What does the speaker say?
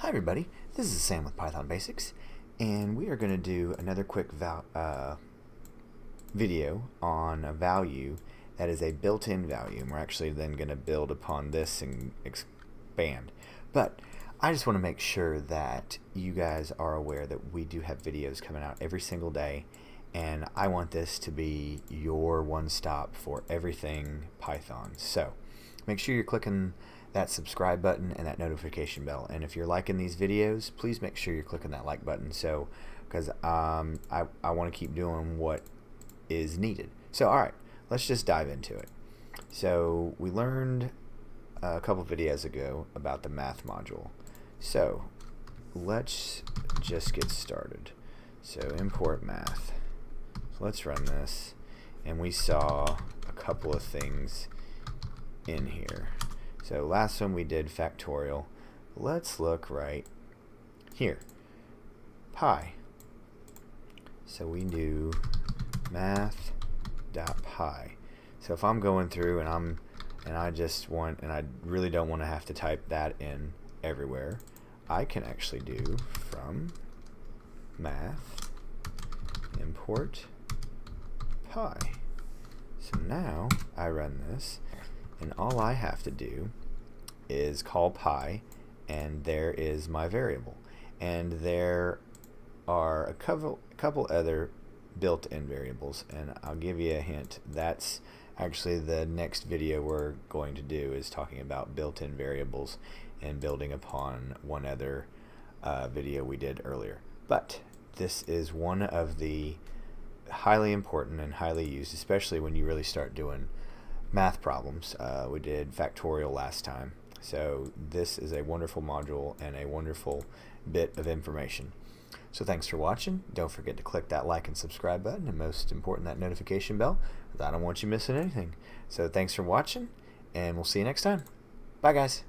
Hi everybody, this is Sam with Python Basics, and we are going to do another quick video on a value that is a built-in value, and we're actually then going to build upon this and expand. But I just want to make sure that you guys are aware that we do have videos coming out every single day, and I want this to be your one-stop for everything Python. So make sure you're clicking that subscribe button and that notification bell, and if you're liking these videos, please make sure you're clicking that like button, so because I want to keep doing what is needed. So alright, let's just dive into it. So we learned a couple videos ago about the math module, so let's just get started. So import math, so let's run this, and we saw a couple of things in here. So last one we did factorial. Let's look right here. Pi. So we do math.pi. So if I'm going through and I really don't want to have to type that in everywhere, I can actually do from math import pi. So now I run this, and all I have to do is call pi, and there is my variable. And there are a couple other built-in variables, and I'll give you a hint. That's actually the next video we're going to do, is talking about built-in variables and building upon one other video we did earlier. But this is one of the highly important and highly used, especially when you really start doing math problems. We did factorial last time, so this is a wonderful module and a wonderful bit of information. So thanks for watching. Don't forget to click that like and subscribe button, and most important, that notification bell, because I don't want you missing anything. So thanks for watching, and we'll see you next time. Bye guys.